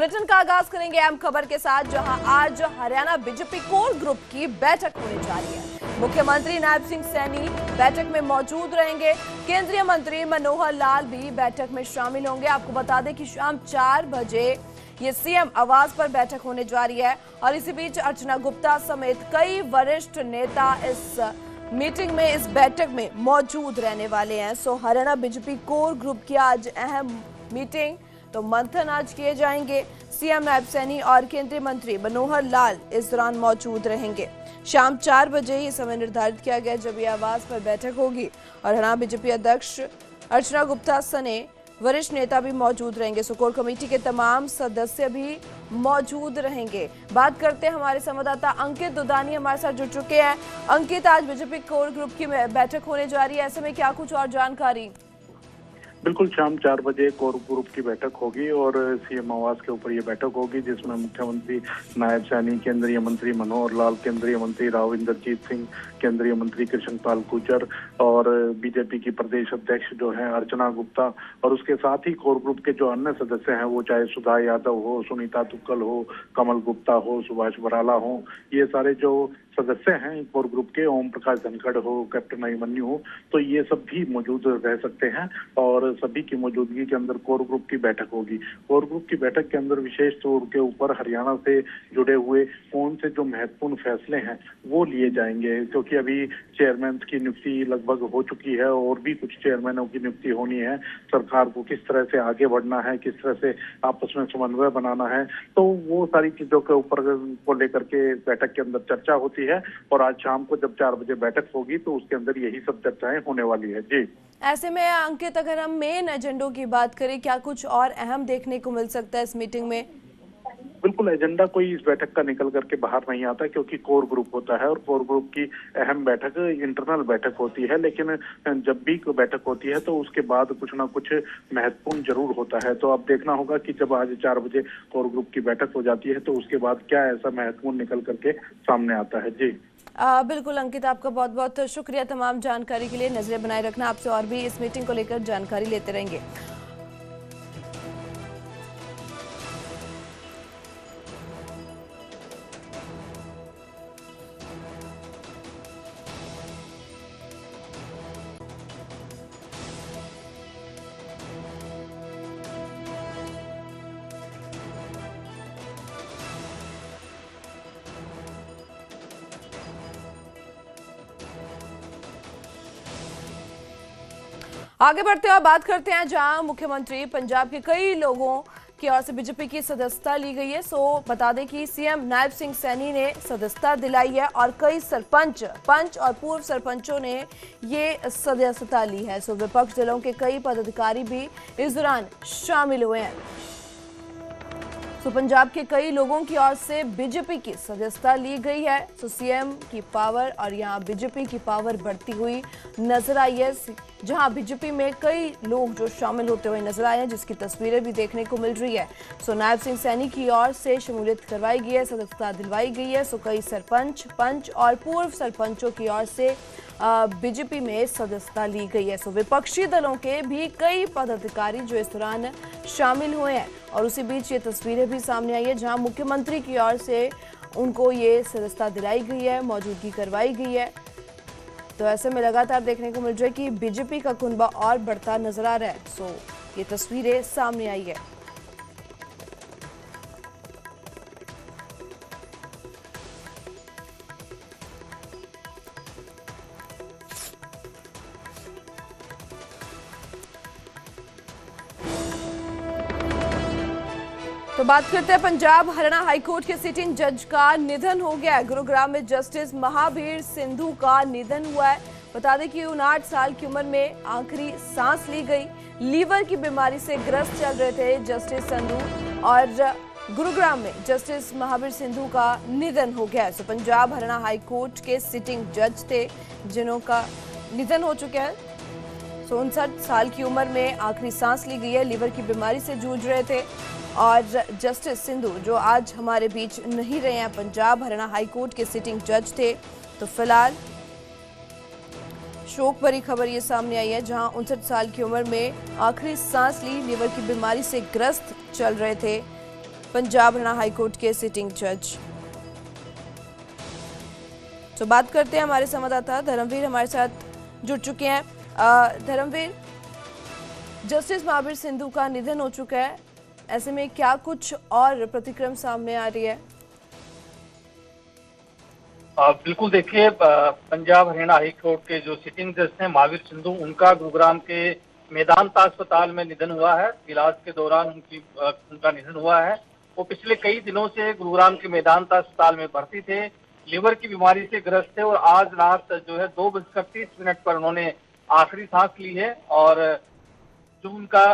Bulletin का आगाज करेंगे अहम खबर के साथ, जहां आज हरियाणा बीजेपी कोर ग्रुप की बैठक होने जा रही है। मुख्यमंत्री नायब सिंह सैनी बैठक में मौजूद रहेंगे। केंद्रीय मंत्री मनोहर लाल भी बैठक में शामिल होंगे। आपको बता दें कि शाम 4 बजे ये सीएम आवास पर बैठक होने जा रही है और इसी बीच अर्चना गुप्ता समेत कई वरिष्ठ नेता इस मीटिंग में, इस बैठक में मौजूद रहने वाले हैं। सो हरियाणा बीजेपी कोर ग्रुप की आज अहम मीटिंग, तो मंथन आज किए जाएंगे। सीएम नायब सैनी और केंद्रीय मंत्री मनोहर लाल इस दौरान मौजूद रहेंगे। शाम 4 बजे ये समय निर्धारित किया गया जब ये आवास पर बैठक होगी और हरियाणा बीजेपी अध्यक्ष अर्चना गुप्ता सने वरिष्ठ नेता भी मौजूद रहेंगे। सो कोर कमेटी के तमाम सदस्य भी मौजूद रहेंगे। बात करते हैं, हमारे संवाददाता अंकित दुदानी हमारे साथ जुड़ चुके हैं। अंकित, आज बीजेपी कोर ग्रुप की बैठक होने जा रही है, ऐसे में क्या कुछ और जानकारी? बिल्कुल, शाम 4 बजे कोर ग्रुप की बैठक होगी और सीएम आवास के ऊपर ये बैठक होगी, जिसमें मुख्यमंत्री नायब सैनी, केंद्रीय मंत्री मनोहर लाल, केंद्रीय मंत्री राव इंद्रजीत सिंह, केंद्रीय मंत्री कृष्णपाल गुर्जर और बीजेपी की प्रदेश अध्यक्ष जो है अर्चना गुप्ता, और उसके साथ ही कोर ग्रुप के जो अन्य सदस्य हैं, वो चाहे सुधा यादव हो, सुनीता तुक्कल हो, कमल गुप्ता हो, सुभाष बराला हो, ये सारे जो सदस्य हैं कोर ग्रुप के, ओम प्रकाश धनखड़ हो, कैप्टन अभिमन्यु हो, तो ये सब भी मौजूद रह सकते हैं और सभी की मौजूदगी के अंदर कोर ग्रुप की बैठक होगी। कोर ग्रुप की बैठक के अंदर विशेष तौर के ऊपर हरियाणा से जुड़े हुए कौन से जो महत्वपूर्ण फैसले हैं वो लिए जाएंगे, क्योंकि अभी चेयरमैन की नियुक्ति लगभग हो चुकी है और भी कुछ चेयरमैनों की नियुक्ति होनी है। सरकार को किस तरह से आगे बढ़ना है, किस तरह से आपस में समन्वय बनाना है, तो वो सारी चीजों के ऊपर को लेकर के बैठक के अंदर चर्चा होती है और आज शाम को जब 4 बजे बैठक होगी तो उसके अंदर यही सब चर्चाएं होने वाली है। जी, ऐसे में अंकित, अगर हम मेन एजेंडों की बात करें, क्या कुछ और अहम देखने को मिल सकता है इस मीटिंग में? बिल्कुल, एजेंडा कोई इस बैठक का निकल करके बाहर नहीं आता, क्योंकि कोर ग्रुप होता है और कोर ग्रुप की अहम बैठक इंटरनल बैठक होती है, लेकिन जब भी कोई बैठक होती है तो उसके बाद कुछ ना कुछ महत्वपूर्ण जरूर होता है। तो अब देखना होगा कि जब आज 4 बजे कोर ग्रुप की बैठक हो जाती है तो उसके बाद क्या ऐसा महत्वपूर्ण निकल करके सामने आता है। जी बिल्कुल अंकित, आपका बहुत बहुत शुक्रिया तमाम जानकारी के लिए। नजरें बनाए रखना, आपसे और भी इस मीटिंग को लेकर जानकारी लेते रहेंगे। आगे बढ़ते हैं और बात करते हैं जहां मुख्यमंत्री पंजाब के कई लोगों की ओर से बीजेपी की सदस्यता ली गई है। सो बता दें कि सीएम नायब सिंह सैनी ने सदस्यता दिलाई है और कई सरपंच, पंच और पूर्व सरपंचों ने ये सदस्यता ली है। सो विपक्ष दलों के कई पदाधिकारी भी इस दौरान शामिल हुए हैं। सो पंजाब के कई लोगों की ओर से बीजेपी की सदस्यता ली गई है। सो सीएम की पावर और यहाँ बीजेपी की पावर बढ़ती हुई नजर आई है, जहां बीजेपी में कई लोग जो शामिल होते हुए नजर आए हैं, जिसकी तस्वीरें भी देखने को मिल रही है। सो नायब सिंह सैनी की ओर से शमूलियत करवाई गई है, सदस्यता दिलवाई गई है। सो कई सरपंच, पंच और पूर्व सरपंचों की ओर से बीजेपी में सदस्यता ली गई है। सो विपक्षी दलों के भी कई पदाधिकारी जो इस दौरान शामिल हुए हैं और उसी बीच ये तस्वीरें भी सामने आई है जहां मुख्यमंत्री की ओर से उनको ये सदस्यता दिलाई गई है, मौजूदगी करवाई गई है। तो ऐसे में लगातार देखने को मिल रहा है कि बीजेपी का कुनबा और बढ़ता नजर आ रहा है। सो ये तस्वीरें सामने आई है। तो बात करते हैं पंजाब हरियाणा हाईकोर्ट के सिटिंग जज का निधन हो गया है। गुरुग्राम में जस्टिस महावीर सिंधु का निधन हुआ है। बता दें कि 59 साल की उम्र में आखिरी सांस ली गई। लीवर की बीमारी से ग्रस्त चल रहे थे जस्टिस संधू और गुरुग्राम में जस्टिस महावीर सिंधु का निधन हो गया है। सो पंजाब हरियाणा हाईकोर्ट के सिटिंग जज थे जिन्हों का निधन हो चुका है। 59 साल की उम्र में आखिरी सांस ली गई है, लीवर की बीमारी से जूझ रहे थे और जस्टिस सिंधु जो आज हमारे बीच नहीं रहे हैं, पंजाब हरियाणा हाईकोर्ट के सिटिंग जज थे। तो फिलहाल शोक भरी खबर ये सामने आई है जहां 59 साल की उम्र में आखिरी सांस ली, लीवर की बीमारी से ग्रस्त चल रहे थे पंजाब हरियाणा हाईकोर्ट के सिटिंग जज। तो बात करते हैं, हमारे संवाददाता धर्मवीर हमारे साथ जुड़ चुके हैं। धर्मवीर, जस्टिस महावीर सिंधु का निधन हो चुका है, ऐसे में क्या कुछ और प्रतिक्रम सामने आ रही है? बिल्कुल, देखिए, पंजाब हरियाणा हाई कोर्ट के जो सिटिंग जज थे महावीर सिंधु, उनका गुरुग्राम के मेदांता अस्पताल में निधन हुआ है। इलाज के दौरान उनका निधन हुआ है। वो पिछले कई दिनों से गुरुग्राम के मेदांता अस्पताल में भर्ती थे, लिवर की बीमारी से ग्रस्त थे और आज रात जो है 2:30 पर उन्होंने आखिरी सांस ली है। और जो उनका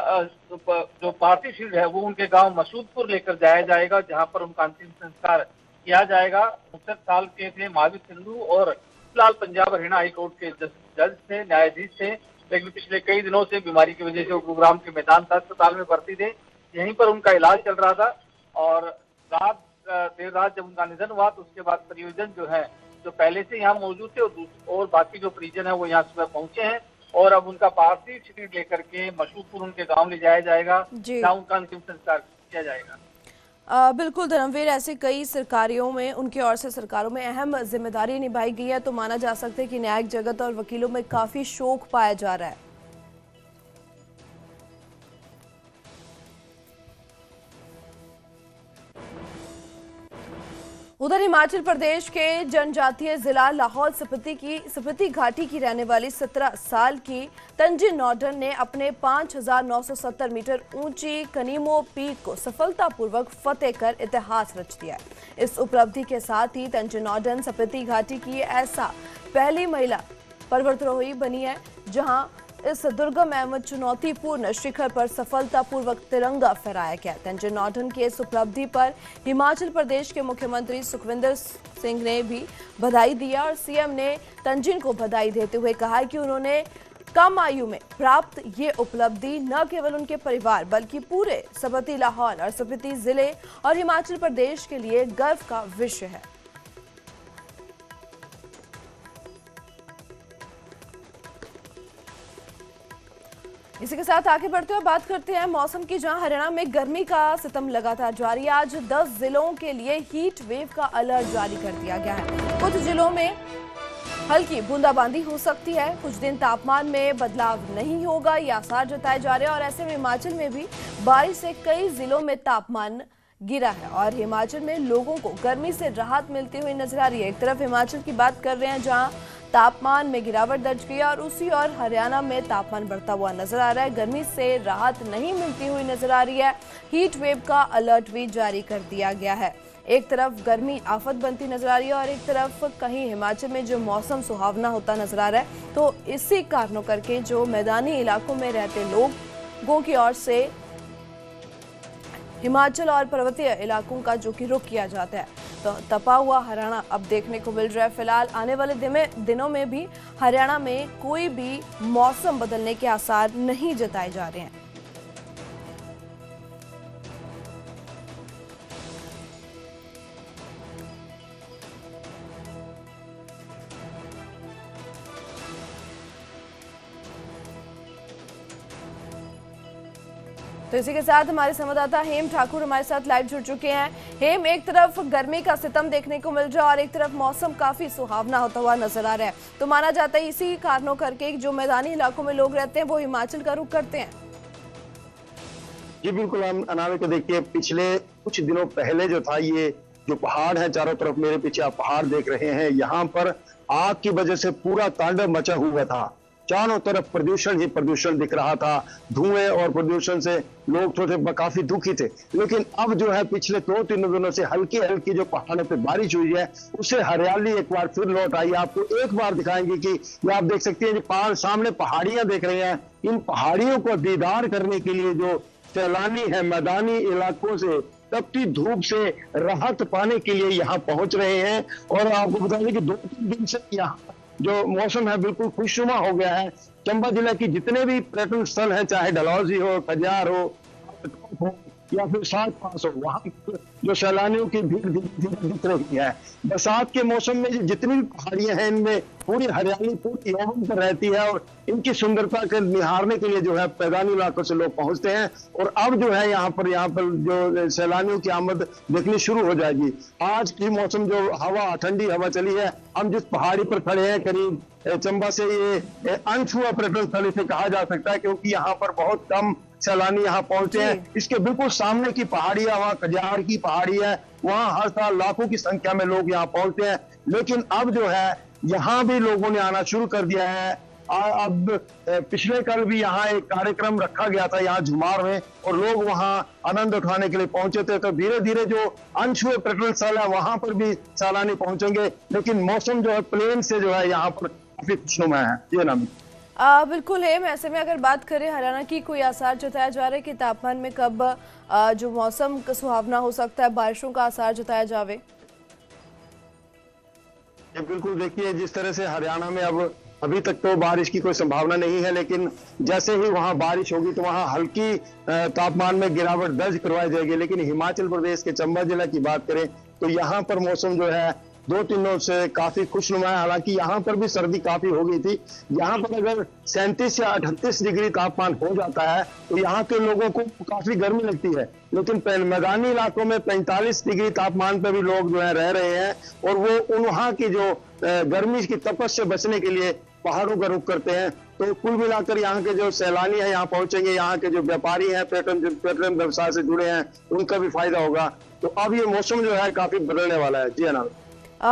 जो पार्थिव शरीर है वो उनके गांव मसूदपुर लेकर जाया जाएगा, जहां पर उनका अंतिम संस्कार किया जाएगा। 69 साल के थे महावीर सिंधु और फिलहाल पंजाब हरियाणा हाई कोर्ट के जज थे, न्यायाधीश थे, लेकिन पिछले कई दिनों से बीमारी की वजह से वो गुरुग्राम के मेदांता अस्पताल में भर्ती थे। यहीं पर उनका इलाज चल रहा था और देर रात जब उनका निधन हुआ तो उसके बाद परिजन जो है, जो पहले से यहाँ मौजूद थे और बाकी जो परिजन है वो यहाँ सुबह पहुंचे हैं और अब उनका पार्थिव शरीर लेकर के मसूदपुर उनके गांव ले जाया जाएगा, जहाँ उनका अंतिम संस्कार किया जाएगा। बिल्कुल धर्मवीर, ऐसे कई सरकारों में उनकी ओर से सरकारों में अहम जिम्मेदारी निभाई गई है, तो माना जा सकता है कि न्यायिक जगत और वकीलों में काफी शोक पाया जा रहा है। उधर हिमाचल प्रदेश के जनजातीय जिला लाहौल स्पीति घाटी की रहने वाली 17 साल की तंजिन नॉर्डन ने अपने 5,970 मीटर ऊंची कनीमो पीक को सफलतापूर्वक फतेह कर इतिहास रच दिया है। इस उपलब्धि के साथ ही तंजिन नॉर्डन स्पीति घाटी की ऐसा पहली महिला पर्वतारोही बनी है जहां इस दुर्गम एवं चुनौतीपूर्ण शिखर पर सफलतापूर्वक तिरंगा फहराया गया। तंजिन नॉर्डन की इस उपलब्धि पर हिमाचल प्रदेश के मुख्यमंत्री सुखविंदर सिंह ने भी बधाई दिया और सीएम ने तंजिन को बधाई देते हुए कहा कि उन्होंने कम आयु में प्राप्त ये उपलब्धि न केवल उनके परिवार बल्कि पूरे स्पीति लाहौल और स्पीति जिले और हिमाचल प्रदेश के लिए गर्व का विषय है। इसी के साथ आगे बढ़ते हुए बात करते हैं मौसम की, जहां हरियाणा में गर्मी का सितम लगातार जारी है। आज 10 जिलों के लिए हीट वेव का अलर्ट जारी कर दिया गया है। कुछ जिलों में हल्की बूंदाबांदी हो सकती है, कुछ दिन तापमान में बदलाव नहीं होगा, ये आसार जताए जा रहे हैं और ऐसे में हिमाचल में भी बारिश से कई जिलों में तापमान गिरा है और हिमाचल में लोगों को गर्मी से राहत मिलती हुई नजर आ रही है। एक तरफ हिमाचल की बात कर रहे हैं जहां तापमान में गिरावट दर्ज की और उसी और हरियाणा में तापमान बढ़ता हुआ नजर आ रहा है। गर्मी से राहत नहीं मिलती हुई नजर आ रही है। हीट वेव का अलर्ट भी जारी कर दिया गया है। एक तरफ गर्मी आफत बनती नजर आ रही है और एक तरफ कहीं हिमाचल में जो मौसम सुहावना होता नजर आ रहा है। तो इसी कारणों करके जो मैदानी इलाकों में रहते लोगों की ओर से हिमाचल और पर्वतीय इलाकों का जो कि रुख किया जाता है, तो तपा हुआ हरियाणा अब देखने को मिल रहा है। फिलहाल आने वाले दिनों में भी हरियाणा में कोई भी मौसम बदलने के आसार नहीं जताए जा रहे हैं। तो इसी के साथ हमारे संवाददाता हेम ठाकुर हमारे साथ लाइव जुड़ चुके हैं। हेम, एक तरफ गर्मी का सितम देखने को मिल रहा है और एक तरफ मौसम काफी सुहावना होता हुआ नजर आ रहा है, तो माना जाता है इसी कारणों करके जो मैदानी इलाकों में लोग रहते हैं वो हिमाचल का रुख करते हैं। जी बिल्कुल अनामिका, देखिए पिछले कुछ दिनों पहले जो था, ये जो पहाड़ है चारों तरफ, मेरे पीछे आप पहाड़ देख रहे हैं, यहाँ पर आग की वजह से पूरा तांडव मचा हुआ था। चारों तरफ प्रदूषण ही प्रदूषण दिख रहा था। धुएं और प्रदूषण से लोग थोड़े काफी दुखी थे, लेकिन अब जो है पिछले 2-3 दिनों से हल्की हल्की जो पहाड़ों पे बारिश हुई है उससे हरियाली एक बार फिर लौट आई। आपको एक बार दिखाएंगे कि ये आप देख सकते हैं, जो सामने पहाड़ियां देख रहे हैं, इन पहाड़ियों को दीदार करने के लिए जो सैलानी है मैदानी इलाकों से तपती धूप से राहत पाने के लिए यहाँ पहुंच रहे हैं। और आपको बता दें कि 2-3 दिन से यहाँ जो मौसम है बिल्कुल खुशनुमा हो गया है। चंबा जिला की जितने भी पर्यटन स्थल हैं, चाहे डलहौजी हो, खजियार हो, या फिर 7-500, वहां जो सैलानियों की भीड़ धीरे धीरे दिख रही है। बरसात के मौसम में जितनी भी पहाड़ियां हैं इनमें पूरी हरियाली पूरी यौवन पर रहती है और इनकी सुंदरता के निहारने के लिए जो है मैदानी इलाकों से लोग पहुंचते हैं। और अब जो है यहाँ पर जो सैलानियों की आमद देखनी शुरू हो जाएगी। आज की मौसम जो हवा ठंडी हवा चली है, हम जिस पहाड़ी पर खड़े हैं करीब चंबा से ये अनछुआ पर्यटन स्थल इसे कहा जा सकता है, क्योंकि यहाँ पर बहुत कम सैलानी यहाँ पहुंचते हैं। इसके बिल्कुल सामने की पहाड़ी है, वहाँ कजाड़ की पहाड़ी है, वहाँ हर साल लाखों की संख्या में लोग यहाँ पहुंचते हैं। लेकिन अब जो है यहाँ भी लोगों ने आना शुरू कर दिया है। अब पिछले कल भी यहाँ एक कार्यक्रम रखा गया था यहाँ झुमार में, और लोग वहाँ आनंद उठाने के लिए पहुंचे थे। तो धीरे धीरे जो अनछुए पर्यटन स्थल है वहां पर भी सैलानी पहुंचेंगे। लेकिन मौसम जो है प्लेन से जो है यहाँ पर काफी खुशनुमा है। ये नाम बिल्कुल है। ऐसे में अगर बात करें हरियाणा की, कोई आसार जताया जा रहा है कि तापमान में कब जो मौसम सुहावना हो सकता है, बारिशों का आसार जताया जावे? बिल्कुल, देखिए जिस तरह से हरियाणा में अब अभी तक तो बारिश की कोई संभावना नहीं है, लेकिन जैसे ही वहां बारिश होगी तो वहां हल्की तापमान में गिरावट दर्ज करवाई जाएगी। लेकिन हिमाचल प्रदेश के चंबा जिला की बात करें तो यहाँ पर मौसम जो है 2-3 दिनों से काफी खुशनुमा है। हालांकि यहाँ पर भी सर्दी काफी हो गई थी। यहाँ पर अगर 37 या 38 डिग्री तापमान हो जाता है तो यहाँ के लोगों को काफी गर्मी लगती है। लेकिन मैदानी इलाकों में 45 डिग्री तापमान पर भी लोग जो है रह रहे हैं, और वो वहाँ की जो गर्मी की तपश से बचने के लिए पहाड़ों का रुख करते हैं। तो कुल मिलाकर यहाँ के जो सैलानी है यहाँ पहुंचेंगे, यहाँ के जो व्यापारी हैं पर्यटन व्यवसाय से जुड़े हैं, उनका भी फायदा होगा। तो अब ये मौसम जो है काफी बदलने वाला है। जी अनाम।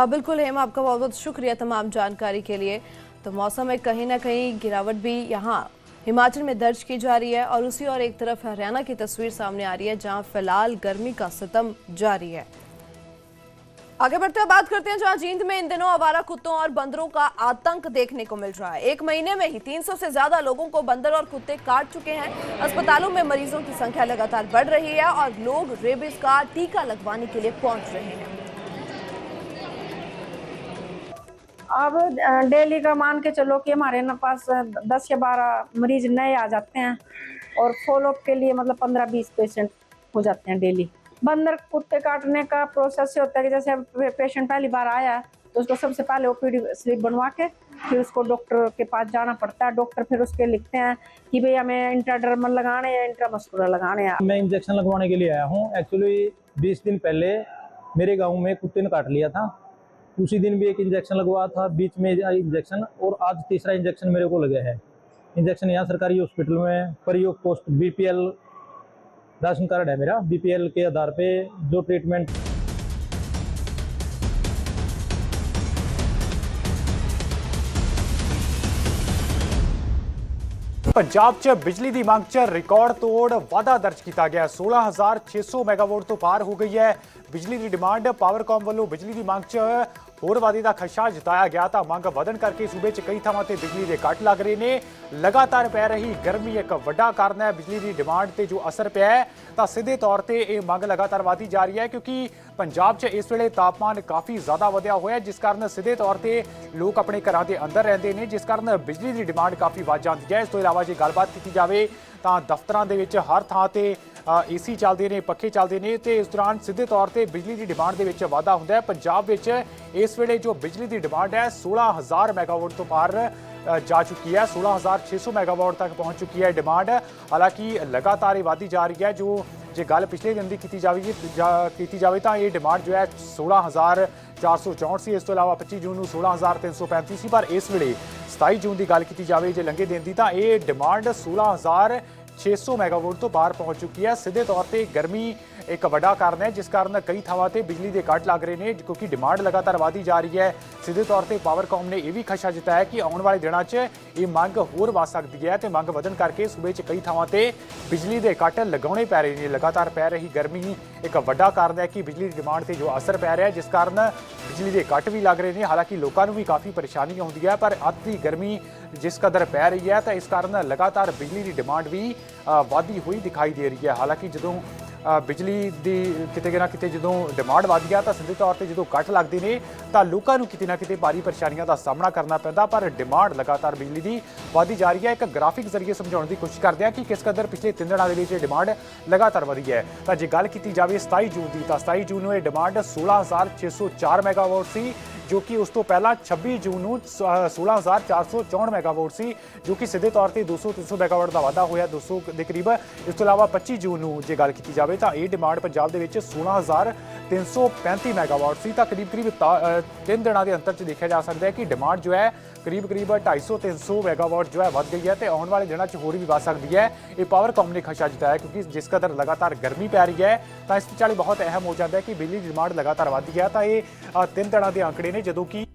बिल्कुल हेम, आपका बहुत बहुत शुक्रिया तमाम जानकारी के लिए। तो मौसम में कहीं ना कहीं गिरावट भी यहाँ हिमाचल में दर्ज की जा रही है, और उसी और एक तरफ हरियाणा की तस्वीर सामने आ रही है जहां फिलहाल गर्मी का सितम जारी है। आगे बढ़ते हुए बात करते हैं जहां जींद में इन दिनों आवारा कुत्तों और बंदरों का आतंक देखने को मिल रहा है। एक महीने में ही 300 से ज्यादा लोगों को बंदर और कुत्ते काट चुके हैं। अस्पतालों में मरीजों की संख्या लगातार बढ़ रही है और लोग रेबीज का टीका लगवाने के लिए पहुंच रहे हैं। अब डेली का मान के चलो कि हमारे ना पास 10 या 12 मरीज नए आ जाते हैं, और फॉलोअप के लिए मतलब 15-20 पेशेंट हो जाते हैं डेली। बंदर कुत्ते काटने का प्रोसेस से होता है कि जैसे पेशेंट पहली बार आया है तो उसको सबसे पहले ओपीडी स्लिप बनवा के फिर उसको डॉक्टर के पास जाना पड़ता है। डॉक्टर फिर उसके लिखते हैं कि भाई हमें इंट्राडर्मल लगाने या इंट्रामस्कुलर लगाने हैं। मैं इंजेक्शन लगवाने के लिए आया हूँ। एक्चुअली 20 दिन पहले मेरे गाँव में कुत्ते ने काट लिया था। उसी दिन भी एक इंजेक्शन लगवाया था, बीच में इंजेक्शन, और आज तीसरा इंजेक्शन मेरे को लगा है। इंजेक्शन यहाँ सरकारी हॉस्पिटल में प्रयोग पोस्ट बीपीएल राशन कार्ड है मेरा, बीपीएल के आधार पे जो ट्रीटमेंट। पंजाब च बिजली की मांग च रिकॉर्ड तोड़ वाधा दर्ज किया गया। 16,600 मैगावाट तो पार हो गई है बिजली की डिमांड। पावरकॉम वालों बिजली की मांग च होर वाधे का खदशा जताया गया था। मांग वधन करके सूबे च कई थावां ते बिजली के कट लग रहे हैं। लगातार पै रही गर्मी एक वड्डा कारण है। बिजली की डिमांड ते जो असर पिया है तो सीधे तौर पर यह मांग लगातार वधी जा रही है, क्योंकि पंजाब च इस वेले तापमान काफ़ी ज़्यादा वधिया होया है, जिस कारण सीधे तौर पर लोग अपने घरों के अंदर रहते हैं, जिस कारण बिजली की डिमांड काफ़ी वध जाती है। इस तो इलावा जो गलबात की जाए तो दफ्तरों के हर थां ते AC चलते हैं, पखे चलते हैं, तो इस दौरान सीधे तौर पर बिजली की डिमांड के वाधा होंदा है। पंजाब इस वेले जो बिजली की डिमांड है 16,000 मैगावाट तो पार जा चुकी है। 16,600 मैगावाट तक पहुंच चुकी है डिमांड। हालांकि लगातार वधी जा रही है। जो गल पिछले दिन की की जाए तो ये डिमांड जो है 16,464 सी। इस तो इलावा 25 जून को 16,335 सी, पर इस वेले 27 जून की गल की जाए जो लंघे दिन की तो ये डिमांड 16,600 मैगावाट तो पार पहुंच चुकी है। सीधे तौर पर गर्मी एक वड्डा कारण है, जिस कारण कई थावां ते बिजली के कट लग रहे हैं, क्योंकि डिमांड लगातार वधी जा रही है। सीधे तौर पर पावरकॉम ने यह भी खदशा जताया कि आने वाले दिनों में ये मंग होर वध सकती है, तो मंग वधन करके सूबे च कई थावां ते बिजली के कट लगाने पै रहे हैं। लगातार पै रही गर्मी एक वड्डा कारण है कि बिजली की डिमांड से जो असर पै रहा है, जिस कारण बिजली के कट भी लग रहे हैं। हालांकि लोगों को भी काफ़ी परेशानी आती है, पर अत की गर्मी जिस कदर पै रही है तो इस कारण लगातार बिजली की डिमांड भी वधी हुई दिखाई दे रही है। हालांकि जो ਬਿਜਲੀ ਦੀ ਕਿਤੇ ਨਾ ਕਿਤੇ ਜਦੋਂ ਡਿਮਾਂਡ ਵੱਧ ਗਿਆ ਤਾਂ ਸਿੱਧੇ ਤੌਰ ਤੇ ਜਦੋਂ ਕੱਟ ਲੱਗਦੇ ਨੇ ਤਾਂ ਲੋਕਾਂ ਨੂੰ ਕਿਤੇ ਨਾ ਕਿਤੇ ਭਾਰੀ ਪਰੇਸ਼ਾਨੀਆਂ ਦਾ ਸਾਹਮਣਾ ਕਰਨਾ ਪੈਂਦਾ, ਪਰ ਡਿਮਾਂਡ ਲਗਾਤਾਰ ਬਿਜਲੀ ਦੀ ਵਧਦੀ ਜਾ ਰਹੀ ਹੈ। ਇੱਕ ਗ੍ਰਾਫਿਕ ਜ਼ਰੀਏ ਸਮਝਾਉਣ ਦੀ ਕੋਸ਼ਿਸ਼ ਕਰਦੇ ਹਾਂ ਕਿ ਕਿਸ ਕਦਰ ਪਿਛਲੇ 3 ਦਿਨਾਂ ਦੇ ਵਿੱਚ ਇਹ ਡਿਮਾਂਡ ਲਗਾਤਾਰ ਵਧੀ ਹੈ। ਤਾਂ ਜੇ ਗੱਲ ਕੀਤੀ ਜਾਵੇ 27 ਜੂਨ ਦੀ, ਤਾਂ 27 ਜੂਨ ਨੂੰ ਇਹ ਡਿਮਾਂਡ 16,604 ਮੈਗਾਵਾਟ ਸੀ, ਜੋ ਕਿ ਉਸ ਤੋਂ ਪਹਿਲਾਂ 26 ਜੂਨ ਨੂੰ 16,464 ਮੈਗਾਵਾਟ ਸੀ, ਜੋ ਕਿ ਸਿੱਧੇ ਤੌਰ ਤੇ 200-300 ਮੈਗਾਵਾਟ ਦਾ ਵਾਧਾ ਹੋਇਆ 200 ਦੇ ਕਰੀਬ। ਇਸ ਤੋਂ ਇਲਾਵਾ 25 ਜੂਨ ਨੂੰ ਜੇ ਗੱਲ ਕੀਤੀ ਜਾਵੇ ਤਾਂ ਇਹ ਡਿਮਾਂਡ ਪੰਜਾਬ ਦੇ ਵਿੱਚ 16,335 ਮੈਗਾਵਾਟ ਸੀ। ਤਾਂ ਕਰੀਬ 3 ਦਿਨਾਂ ਦੇ ਅੰਤਰ 'ਚ ਦੇਖਿਆ ਜਾ ਸਕਦਾ ਹੈ ਕਿ ਡਿਮਾਂਡ ਜੋ ਹੈ ਕਰੀਬ 250-300 ਮੈਗਾਵਾਟ ਜੋ ਹੈ ਵੱਧ ਗਈ ਹੈ ਤੇ ਆਉਣ ਵਾਲੇ ਦਿਨਾਂ 'ਚ ਹੋਰ ਵੀ ਵੱਧ ਸਕਦੀ ਹੈ। ਇਹ ਪਾਵਰਕਾਮ ਨੇ ਖਦਸ਼ਾ ਜਤਾਇਆ, ਕਿਉਂਕਿ ਜਿਸ ਕਦਰ ਲਗਾਤਾਰ ਗਰਮੀ ਪੈ ਰਹੀ ਹੈ ਤਾਂ ਇਸ ਵਿਚਾਲੇ ਬਹੁਤ ਅਹਿਮ ਹੋ ਜਾਂਦਾ ਹੈ ਕਿ ਬਿਜਲੀ ਦੀ ਡਿਮਾਂਡ ਲਗਾਤਾਰ ਵੱਧਦੀ ਹੈ। ਤਾਂ ਇਹ 3 ਦਿਨਾਂ ਦੇ ਅੰਕੜੇ ਨੇ ਜਦੋਂ ਕਿ